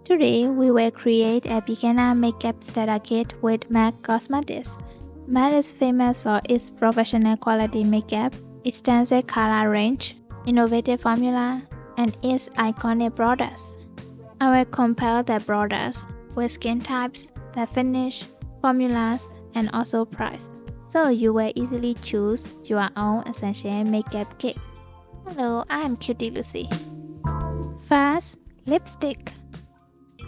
Today, we will create a beginner makeup starter kit with MAC Cosmetics. MAC is famous for its professional quality makeup, extensive color range, innovative formula, and its iconic products. I will compare the products with skin types, the finish, formulas, and also price, so you will easily choose your own essential makeup kit. Hello, I am Cutie Lucy. First, lipstick.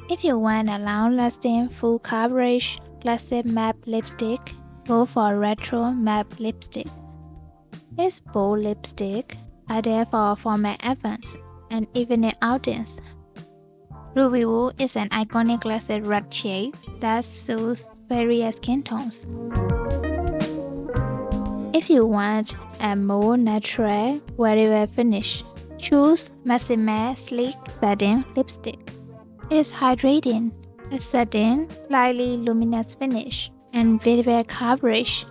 If you want a long-lasting, full coverage, classic matte lipstick, go for retro matte lipstick. It's bold lipstick, ideal for formal events and evening outings. Review is an iconic classic red shade that suits various skin tones. If you want a more natural, wearable finish, choose Mascara Sleek Satin Lipstick. It is hydrating, a satin, lightly luminous finish, and vivid coverage,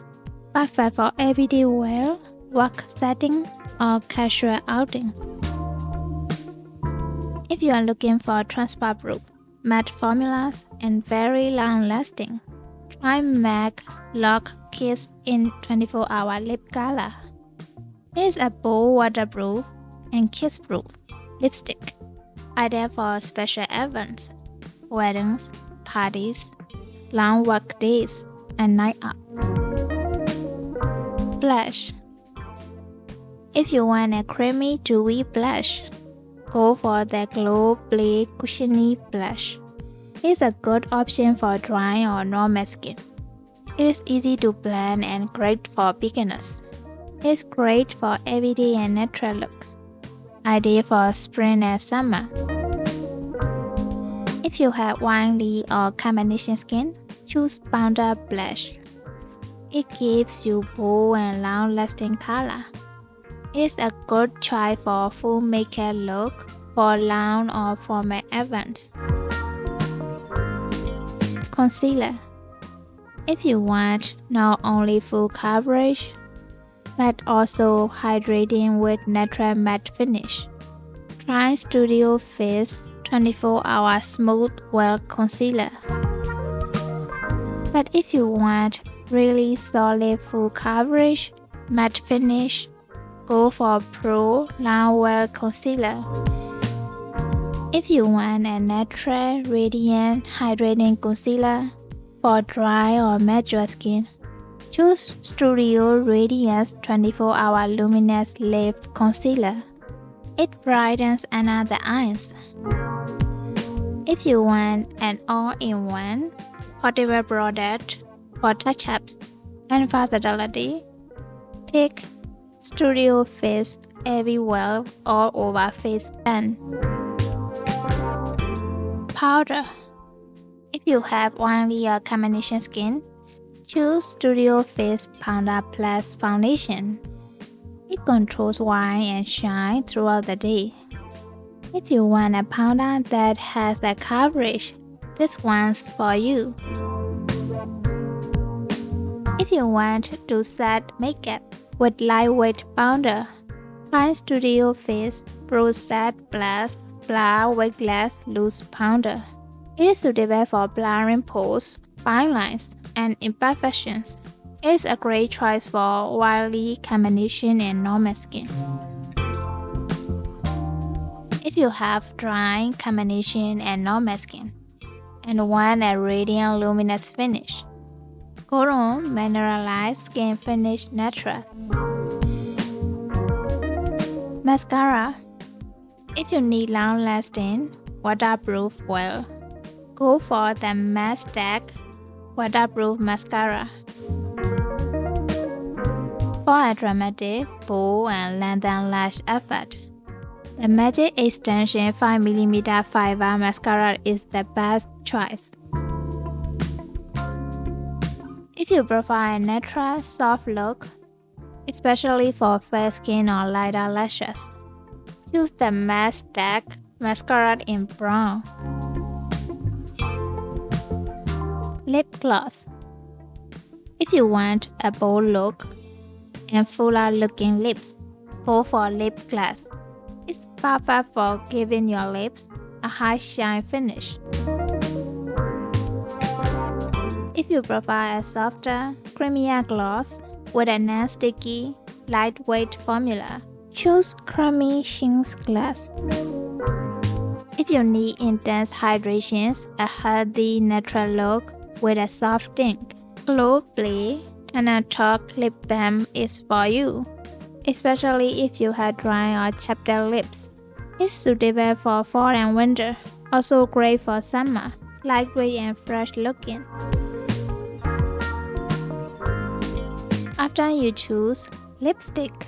perfect for everyday wear, work settings, or casual outings. If you are looking for transport-proof, matte formulas, and very long-lasting, try MAC Lock Kiss in 24-hour Lip Color. It is a bold, waterproof, and kiss-proof lipstick, ideal for special events, weddings, parties, long work days, and night out. Blush. If you want a creamy, dewy blush, go for the Glowplay Cushiony blush. It is a good option for dry or normal skin. It is easy to blend and great for beginners. It is great for everyday and natural looks, ideal for spring and summer. If you have oily or combination skin, choose powder blush. It gives you bold and long-lasting color. It is a good choice for full makeup look for long or formal events. Concealer. If you want not only full coverage, but also hydrating with natural matte finish, try Studio Fizz 24-hour Smooth Well Concealer. But if you want really solid full coverage, matte finish, go for Pro Longwear Concealer. If you want a natural, radiant, hydrating concealer for dry or mature skin, choose Studio Radiance 24-hour Luminous Lip Concealer. It brightens under the eyes. If you want an all-in-one, portable product for touch-ups and versatility, pick Studio Fizz Everywhere All Over Face Pen. Powder. If you have oily or combination skin, choose Studio Fizz Powder Plus Foundation. It controls white and shine throughout the day. If you want a powder that has a coverage, this one's for you. If you want to set makeup with lightweight powder, try Studio Fizz Pro Set Blast Blur Weightless Loose Powder. It is suitable for blurring pores, fine lines, and imperfections. It is a great choice for oily combination and normal skin. If you have dry combination and normal skin, and want a radiant luminous finish, go on Mineralize Skinfinish Natural. Mascara. If you need long-lasting, waterproof well, go for the CSTACK Waterproof Mascara. For a dramatic, bold, and lengthened lash effect, the Magic Extension 5mm Fibre Mascara is the best choice. If you prefer a natural, soft look, especially for fair skin or lighter lashes, choose the CSTACK Mascara in brown. Lipgloss. If you want a bold look and fuller looking lips, go for Lipglass. It's perfect for giving your lips a high shine finish. If you prefer a softer, creamier gloss with a non-sticky, lightweight formula, choose Cremesheen's glass. If you need intense hydration, a healthy natural look with a soft tint, Glowplay TenderTalk lip balm is for you, especially if you have dry or chapped lips. It's suitable for fall and winter, also great for summer, lightweight and fresh looking. After you choose lipstick,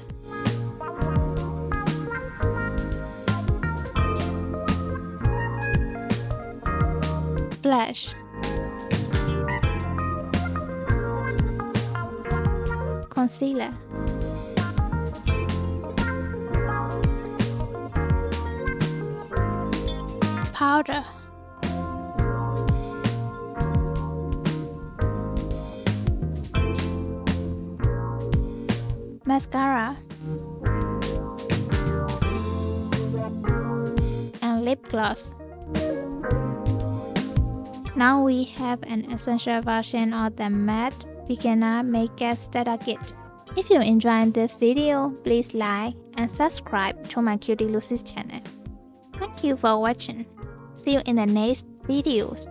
blush, concealer, powder, mascara, and lip gloss. Now we have an essential version of the matte beginner makeup starter kit. If you enjoyed this video, please like and subscribe to my Cutie Lucy's channel. Thank you for watching. See you in the next videos.